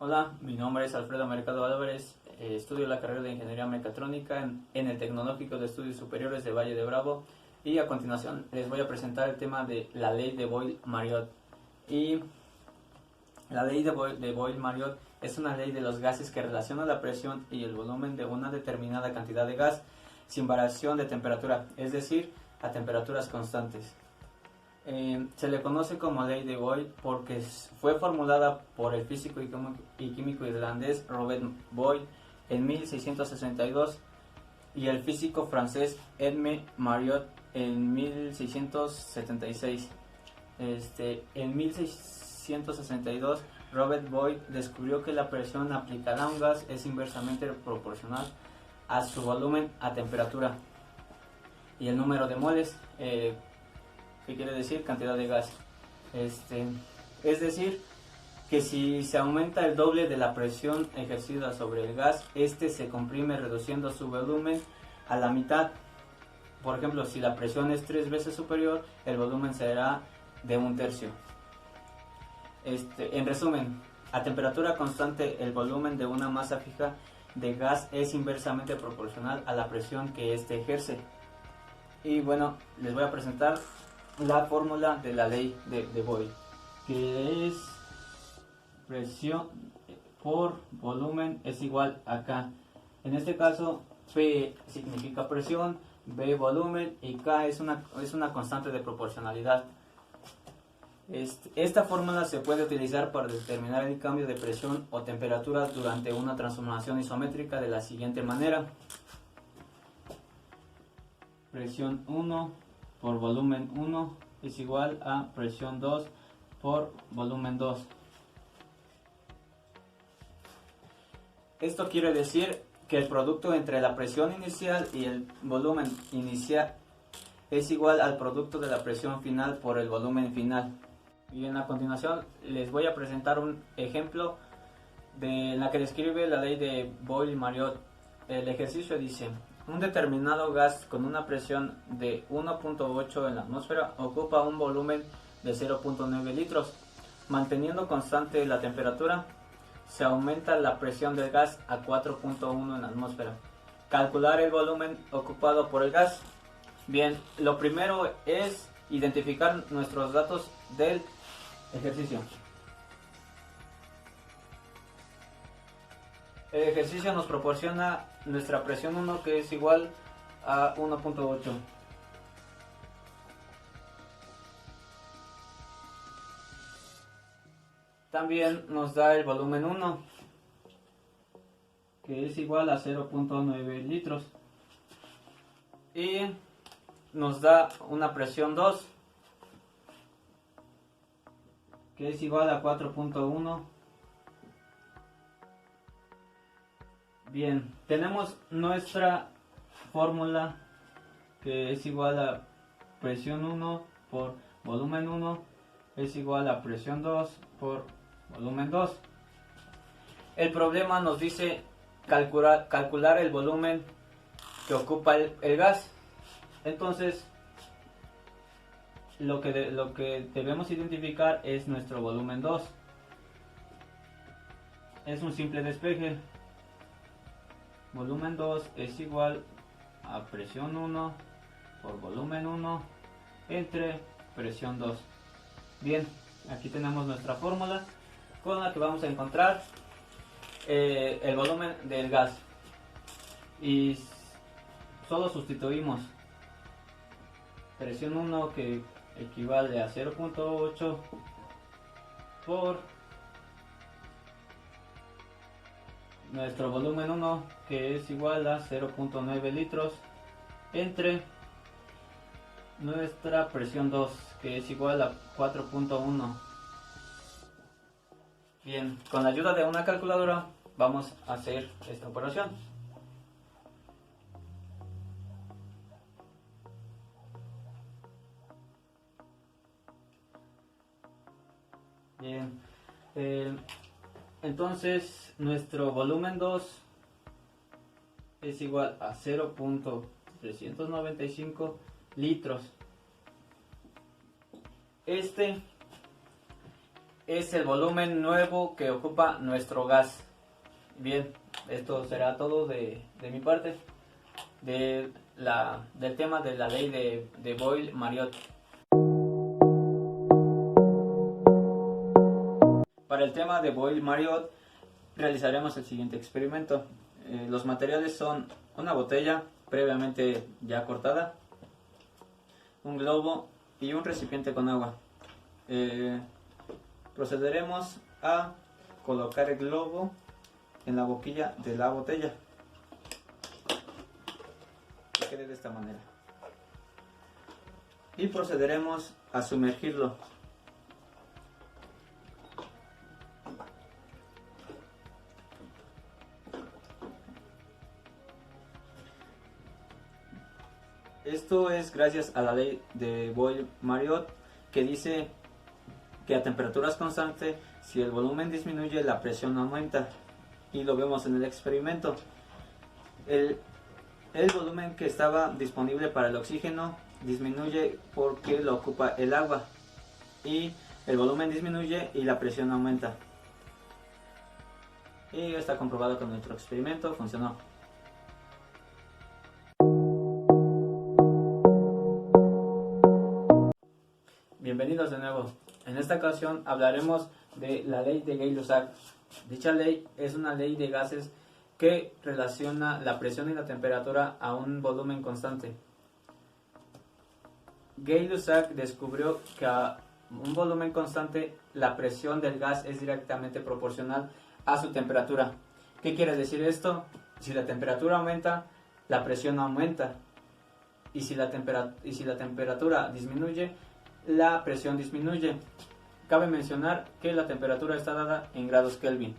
Hola, mi nombre es Alfredo Mercado Álvarez, estudio la carrera de Ingeniería Mecatrónica en el Tecnológico de Estudios Superiores de Valle de Bravo y a continuación les voy a presentar el tema de la ley de Boyle-Marriott. Y la ley de Boyle-Marriott es una ley de los gases que relaciona la presión y el volumen de una determinada cantidad de gas sin variación de temperatura, es decir, a temperaturas constantes. Se le conoce como ley de Boyle porque fue formulada por el físico y químico irlandés Robert Boyle en 1662 y el físico francés Edmé Marriott en 1676. En 1662 Robert Boyle descubrió que la presión aplicada a un gas es inversamente proporcional a su volumen a temperatura y el número de moles, que quiere decir cantidad de gas. Es decir, que si se aumenta el doble de la presión ejercida sobre el gas, se comprime reduciendo su volumen a la mitad. Por ejemplo, si la presión es 3 veces superior, el volumen será de 1/3. En resumen, a temperatura constante, el volumen de una masa fija de gas es inversamente proporcional a la presión que éste ejerce. Y bueno, les voy a presentar la fórmula de la ley de Boyle, que es presión por volumen es igual a K. En este caso, P significa presión, B volumen y K es una constante de proporcionalidad. Esta fórmula se puede utilizar para determinar el cambio de presión o temperatura durante una transformación isométrica de la siguiente manera: presión 1 por volumen 1 es igual a presión 2 por volumen 2. Esto quiere decir que el producto entre la presión inicial y el volumen inicial es igual al producto de la presión final por el volumen final. Y a continuación les voy a presentar un ejemplo en la que describe la ley de Boyle-Marriott. El ejercicio dice: un determinado gas con una presión de 1.8 en la atmósfera ocupa un volumen de 0.9 litros. Manteniendo constante la temperatura, se aumenta la presión del gas a 4.1 en la atmósfera. Calcular el volumen ocupado por el gas. Bien, lo primero es identificar nuestros datos del ejercicio. El ejercicio nos proporciona nuestra presión 1, que es igual a 1.8. También nos da el volumen 1, que es igual a 0.9 litros. Y nos da una presión 2, que es igual a 4.1. Bien, tenemos nuestra fórmula, que es igual a presión 1 por volumen 1 es igual a presión 2 por volumen 2. El problema nos dice calcular el volumen que ocupa el gas. Entonces, lo que debemos identificar es nuestro volumen 2. Es un simple despeje. Volumen 2 es igual a presión 1 por volumen 1 entre presión 2. Bien, aquí tenemos nuestra fórmula con la que vamos a encontrar el volumen del gas. Y solo sustituimos presión 1, que equivale a 0.8, por nuestro volumen 1, que es igual a 0.9 litros, entre nuestra presión 2, que es igual a 4.1. Bien, con la ayuda de una calculadora vamos a hacer esta operación. Bien, entonces nuestro volumen 2 es igual a 0.395 litros. es el volumen nuevo que ocupa nuestro gas. Bien, esto será todo de mi parte del tema de la ley de Boyle-Mariotte. Para el tema de Boyle-Mariotte realizaremos el siguiente experimento. Los materiales son una botella previamente ya cortada, un globo y un recipiente con agua. Procederemos a colocar el globo en la boquilla de la botella, que quede de esta manera, y procederemos a sumergirlo. Esto es gracias a la ley de Boyle-Mariotte, que dice que a temperaturas constantes, si el volumen disminuye, la presión aumenta. Y lo vemos en el experimento. El volumen que estaba disponible para el oxígeno disminuye porque lo ocupa el agua. Y el volumen disminuye y la presión aumenta. Y está comprobado que nuestro experimento funcionó. Bienvenidos de nuevo. En esta ocasión hablaremos de la ley de Gay-Lussac. Dicha ley es una ley de gases que relaciona la presión y la temperatura a un volumen constante. Gay-Lussac descubrió que a un volumen constante la presión del gas es directamente proporcional a su temperatura. ¿Qué quiere decir esto? Si la temperatura aumenta, la presión aumenta. Y si la temperatura disminuye, la presión disminuye. Cabe mencionar que la temperatura está dada en grados Kelvin.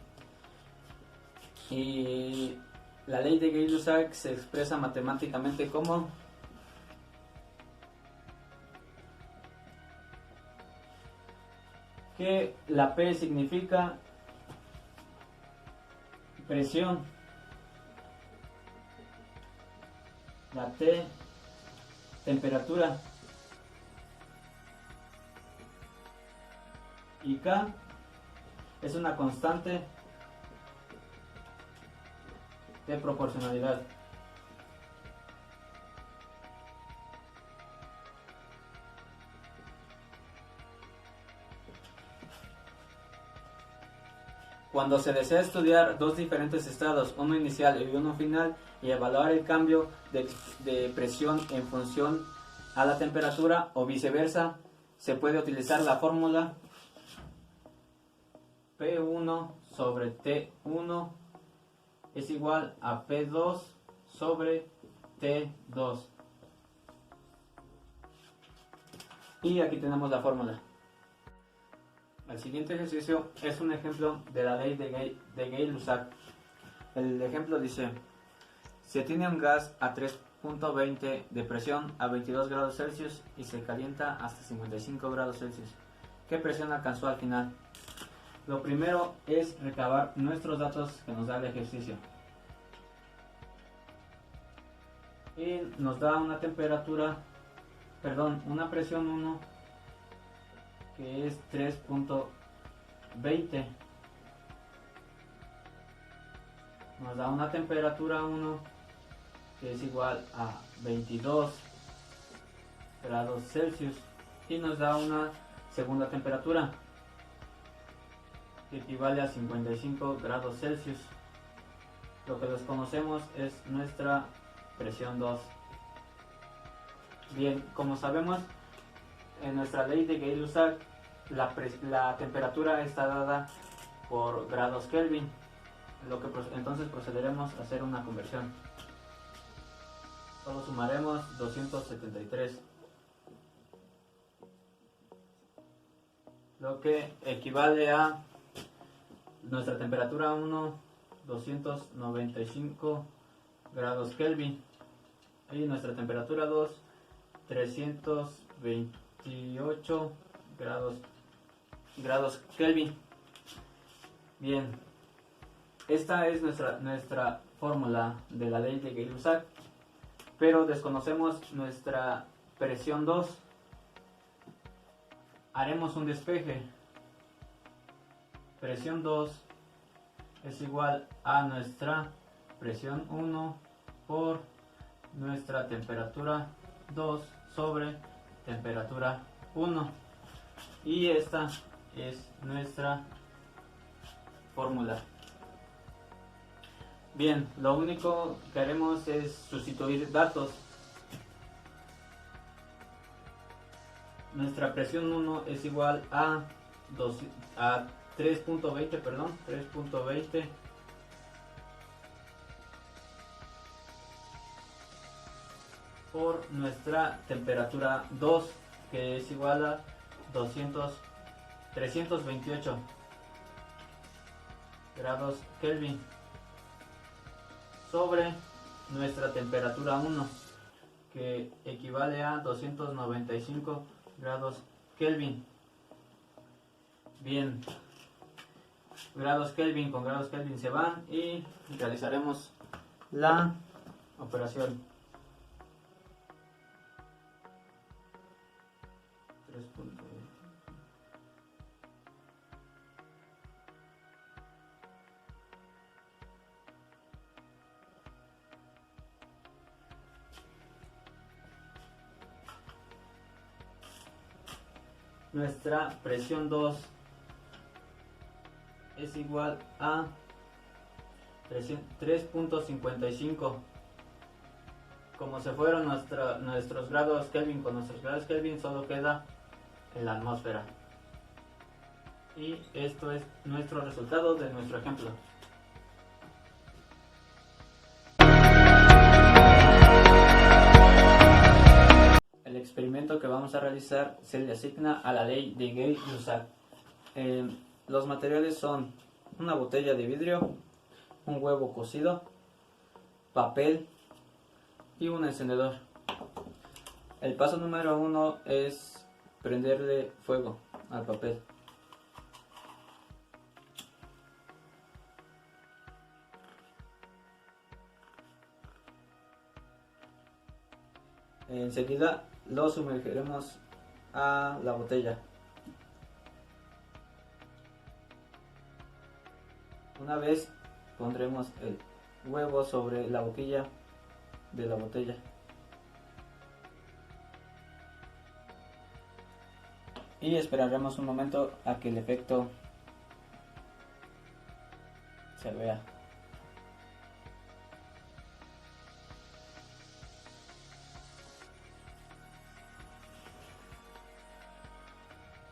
Y la ley de Gay-Lussac se expresa matemáticamente como que la P significa presión, la T temperatura y K es una constante de proporcionalidad. Cuando se desea estudiar dos diferentes estados, uno inicial y uno final, y evaluar el cambio de presión en función a la temperatura o viceversa, se puede utilizar la fórmula P1 sobre T1 es igual a P2 sobre T2. Y aquí tenemos la fórmula. El siguiente ejercicio es un ejemplo de la ley de Gay-Lussac. El ejemplo dice: se tiene un gas a 3.20 de presión a 22 grados Celsius y se calienta hasta 55 grados Celsius. ¿Qué presión alcanzó al final? Lo primero es recabar nuestros datos que nos da el ejercicio. Y nos da una una presión 1 que es 3.20. Nos da una temperatura 1 que es igual a 22 grados Celsius. Y nos da una segunda temperatura que equivale a 55 grados Celsius. Lo que desconocemos es nuestra presión 2. Bien, como sabemos, en nuestra ley de Gay-Lussac la temperatura está dada por grados Kelvin. Entonces procederemos a hacer una conversión. Solo sumaremos 273, lo que equivale a nuestra temperatura 1, 295 grados Kelvin, y nuestra temperatura 2, 328 grados Kelvin. Bien, esta es nuestra fórmula de la ley de Gay-Lussac, pero desconocemos nuestra presión 2. Haremos un despeje. presión 2 es igual a nuestra presión 1 por nuestra temperatura 2 sobre temperatura 1, y esta es nuestra fórmula. Bien, lo único que haremos es sustituir datos. Nuestra presión 1 es igual a 3.20 por nuestra temperatura 2, que es igual a 328 grados Kelvin, sobre nuestra temperatura 1, que equivale a 295 grados Kelvin. Bien, grados Kelvin con grados Kelvin se van y realizaremos la operación. 3.20. Nuestra presión 2 es igual a 3.55. Como se fueron nuestros grados Kelvin con nuestros grados Kelvin, solo queda en la atmósfera. Y esto es nuestro resultado de nuestro ejemplo. El experimento que vamos a realizar se le asigna a la ley de Gay-Lussac. Los materiales son una botella de vidrio, un huevo cocido, papel y un encendedor. El paso número 1 es prenderle fuego al papel. Enseguida lo sumergiremos a la botella. Una vez pondremos el huevo sobre la boquilla de la botella. Y esperaremos un momento a que el efecto se vea.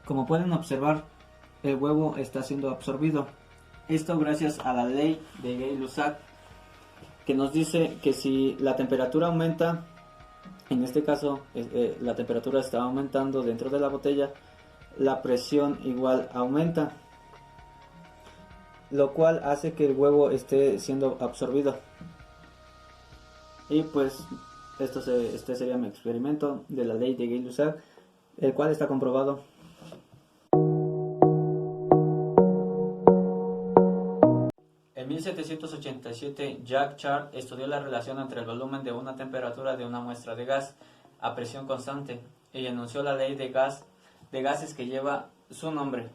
Como pueden observar, el huevo está siendo absorbido. Esto gracias a la ley de Gay-Lussac, que nos dice que si la temperatura aumenta, en este caso la temperatura está aumentando dentro de la botella, la presión igual aumenta, lo cual hace que el huevo esté siendo absorbido. Y pues este sería mi experimento de la ley de Gay-Lussac, el cual está comprobado. En 1787, Jacques Chart estudió la relación entre el volumen de una temperatura de una muestra de gas a presión constante y enunció la ley de gases que lleva su nombre.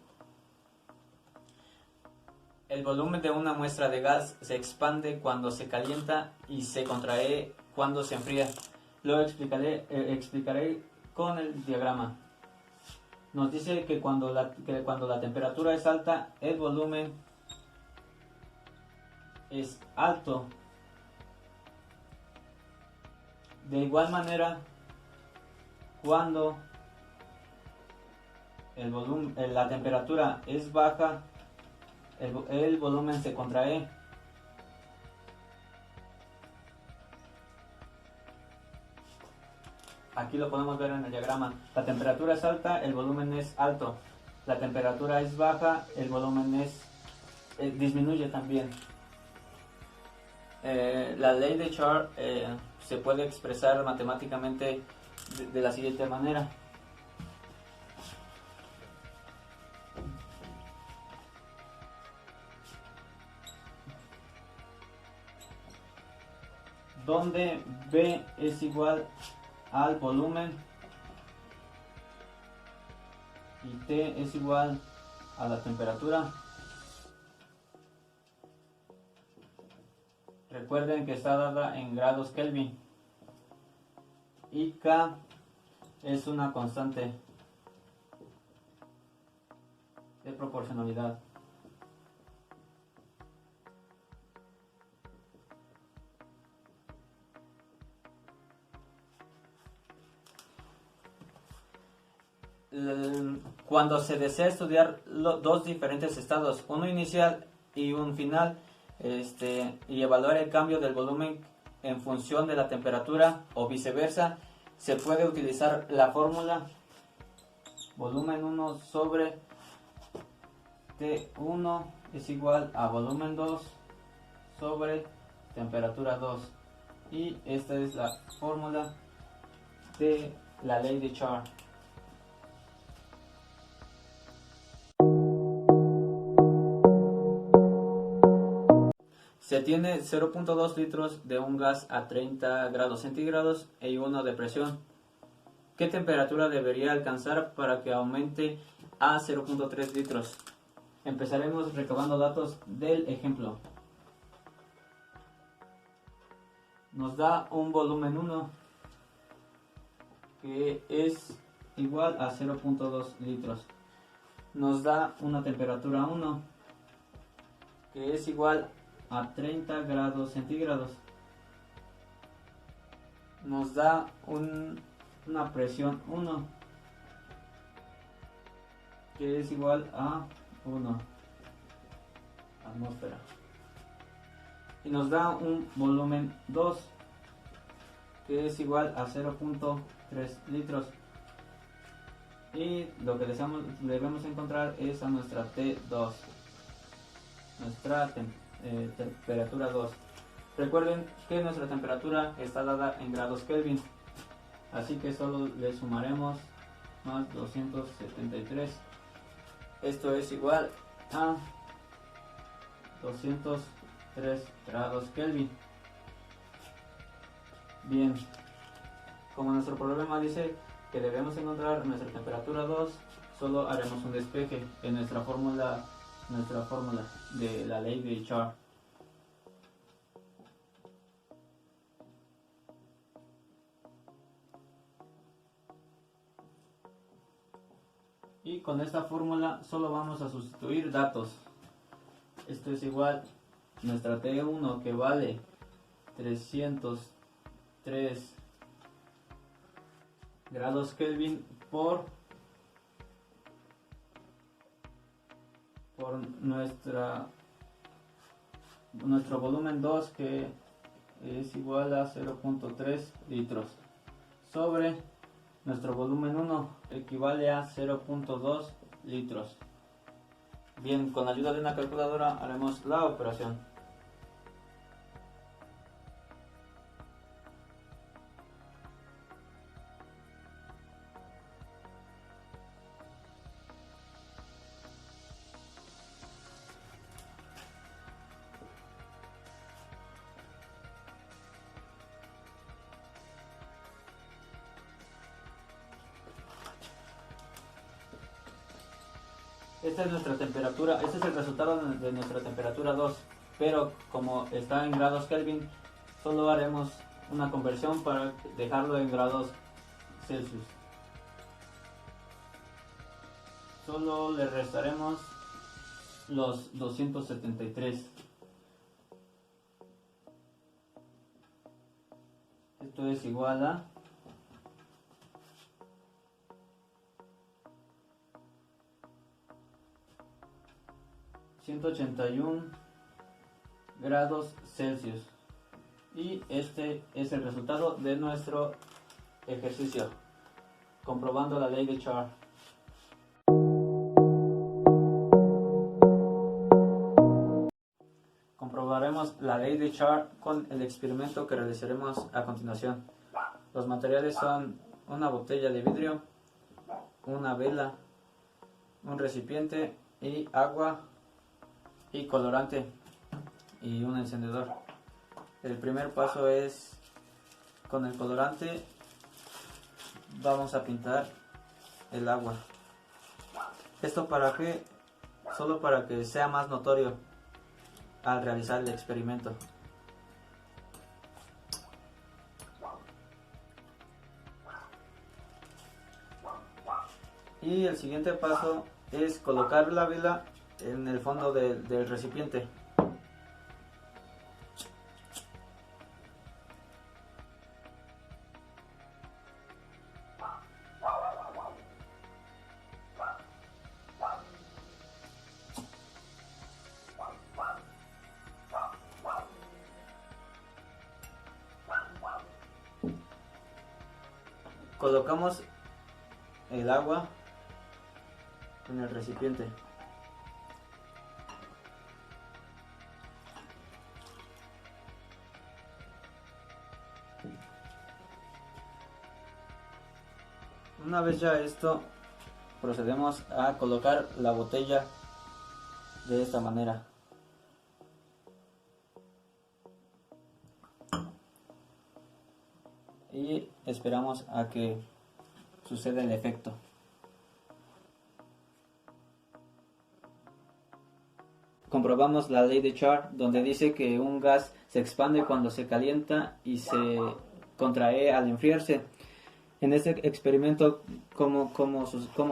El volumen de una muestra de gas se expande cuando se calienta y se contrae cuando se enfría. Lo explicaré con el diagrama. Nos dice que cuando la temperatura es alta, el volumen es alto. De igual manera, cuando la temperatura es baja, el volumen se contrae. Aquí lo podemos ver en el diagrama. La temperatura es alta, el volumen es alto. La temperatura es baja, el volumen disminuye también. La ley de Chart se puede expresar matemáticamente de la siguiente manera. Donde B es igual al volumen y T es igual a la temperatura. Recuerden que está dada en grados Kelvin y K es una constante de proporcionalidad. Cuando se desea estudiar dos diferentes estados, uno inicial y un final, y evaluar el cambio del volumen en función de la temperatura o viceversa, se puede utilizar la fórmula volumen 1 sobre T1 es igual a volumen 2 sobre temperatura 2, y esta es la fórmula de la ley de Char. Se tiene 0.2 litros de un gas a 30 grados centígrados y 1 de presión. ¿Qué temperatura debería alcanzar para que aumente a 0.3 litros? Empezaremos recabando datos del ejemplo. Nos da un volumen 1 que es igual a 0.2 litros. Nos da una temperatura 1 que es igual a 30 grados centígrados. Nos da una presión 1 que es igual a 1 atmósfera, y nos da un volumen 2 que es igual a 0.3 litros, y lo que debemos encontrar es a nuestra T2, nuestra temperatura 2. Recuerden que nuestra temperatura está dada en grados Kelvin, así que solo le sumaremos más 273. Esto es igual a 203 grados Kelvin. Bien, como nuestro problema dice que debemos encontrar nuestra temperatura 2, solo haremos un despeje en nuestra fórmula de la ley de Char. Y con esta fórmula solo vamos a sustituir datos. Esto es igual a nuestra T1, que vale 303 grados Kelvin por nuestro volumen 2, que es igual a 0.3 litros, sobre nuestro volumen 1, equivale a 0.2 litros. Bien, con la ayuda de una calculadora haremos la operación. Esta es nuestra temperatura, este es el resultado de nuestra temperatura 2, pero como está en grados Kelvin, solo haremos una conversión para dejarlo en grados Celsius. Solo le restaremos los 273. Esto es igual a 181 grados Celsius, y este es el resultado de nuestro ejercicio, comprobando la ley de Char. Comprobaremos la ley de Char con el experimento que realizaremos a continuación. Los materiales son una botella de vidrio, una vela, un recipiente y agua y colorante y un encendedor. El primer paso es, con el colorante vamos a pintar el agua. ¿Esto para qué? Solo para que sea más notorio al realizar el experimento. Y el siguiente paso es colocar la vela en el fondo del recipiente. Colocamos el agua en el recipiente. Una vez ya esto, procedemos a colocar la botella de esta manera. Y esperamos a que suceda el efecto. Comprobamos la ley de Char, donde dice que un gas se expande cuando se calienta y se contrae al enfriarse. En este experimento, ¿cómo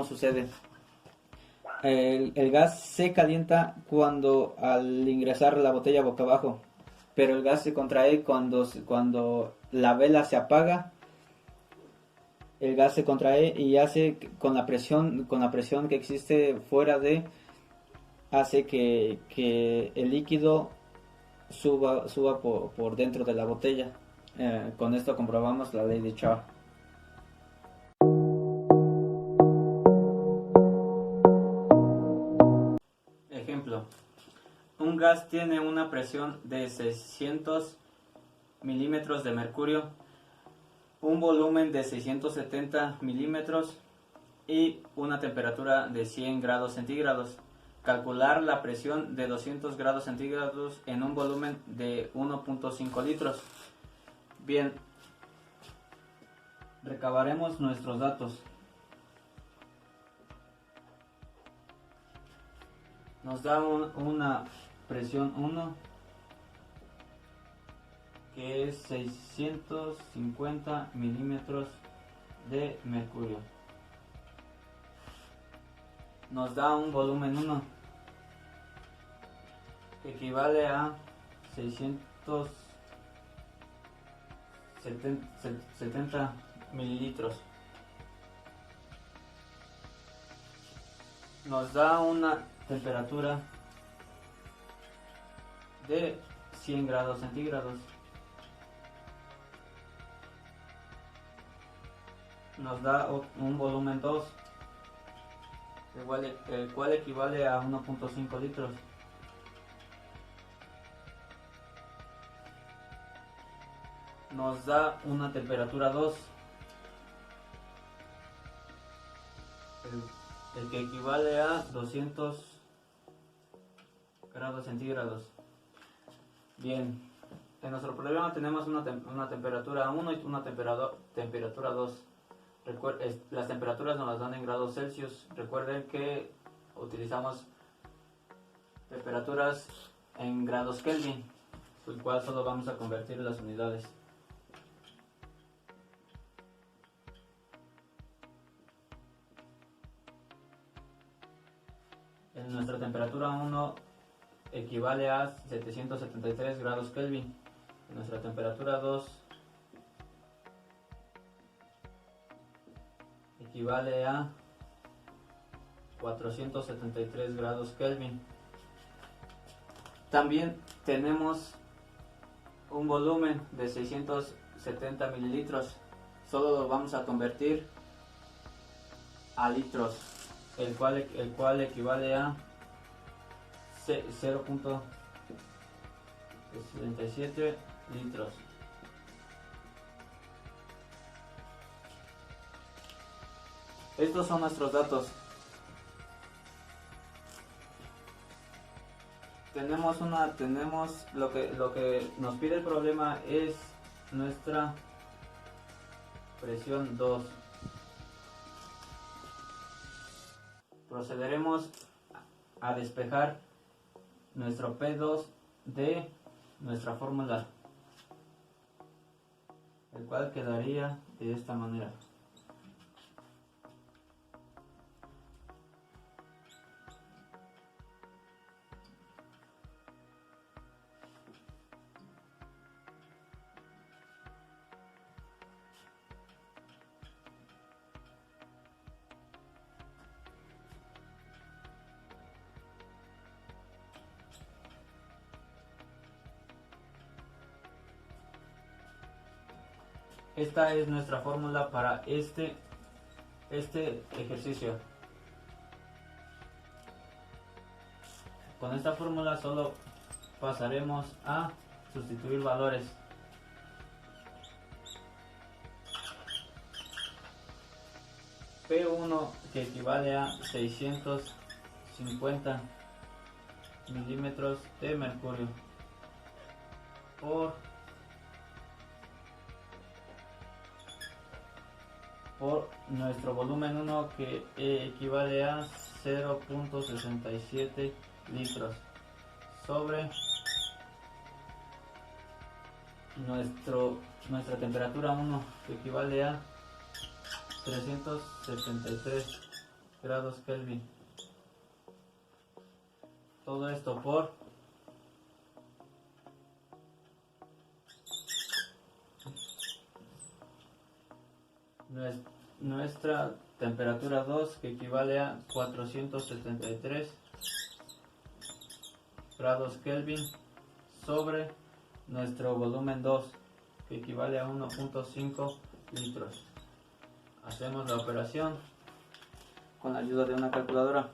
sucede? El gas se calienta cuando al ingresar la botella boca abajo, pero el gas se contrae cuando la vela se apaga. El gas se contrae y hace con la presión que existe fuera hace que el líquido suba por dentro de la botella. Con esto comprobamos la ley de Char. Ejemplo: un gas tiene una presión de 600 milímetros de mercurio, un volumen de 670 milímetros y una temperatura de 100 grados centígrados. Calcular la presión de 200 grados centígrados en un volumen de 1.5 litros. Bien, recabaremos nuestros datos. Nos da una presión 1, que es 650 milímetros de mercurio. Nos da un volumen 1, que equivale a 670 mililitros. Nos da una temperatura de 100 grados centígrados. Nos da un volumen 2, el cual equivale a 1.5 litros. Nos da una temperatura 2, el que equivale a 200 grados centígrados. Bien, en nuestro problema tenemos una temperatura 1 y una temperatura 2. Las temperaturas nos las dan en grados Celsius. Recuerden que utilizamos temperaturas en grados Kelvin, el cual solo vamos a convertir las unidades. En nuestra temperatura 1 equivale a 773 grados Kelvin. En nuestra temperatura 2 equivale a 473 grados Kelvin. También tenemos un volumen de 670 mililitros. Solo lo vamos a convertir a litros, el cual equivale a 0.77 litros. Estos son nuestros datos. Tenemos lo que nos pide el problema es nuestra presión 2. Procederemos a despejar nuestro P2 de nuestra fórmula, el cual quedaría de esta manera. esta es nuestra fórmula para este ejercicio. Con esta fórmula solo pasaremos a sustituir valores. P1, que equivale a 650 milímetros de mercurio, por nuestro volumen 1, que equivale a 0.67 litros, sobre nuestra temperatura 1, que equivale a 373 grados Kelvin. Todo esto por nuestra temperatura 2, que equivale a 473 grados Kelvin, sobre nuestro volumen 2, que equivale a 1.5 litros. Hacemos la operación con la ayuda de una calculadora.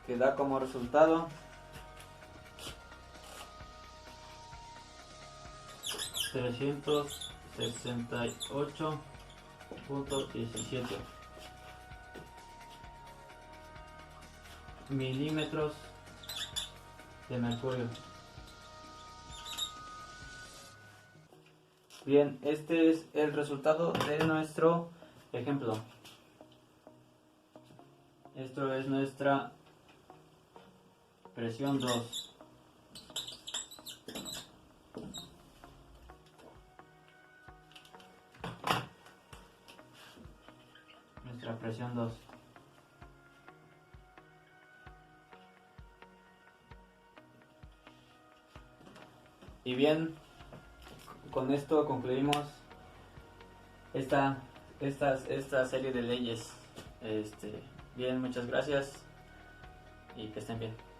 Que da como resultado 368.17 milímetros de mercurio. Bien, este es el resultado de nuestro ejemplo. Esto es nuestra presión 2. Nuestra presión 2. Y bien, con esto concluimos esta serie de leyes. Bien, muchas gracias y que estén bien.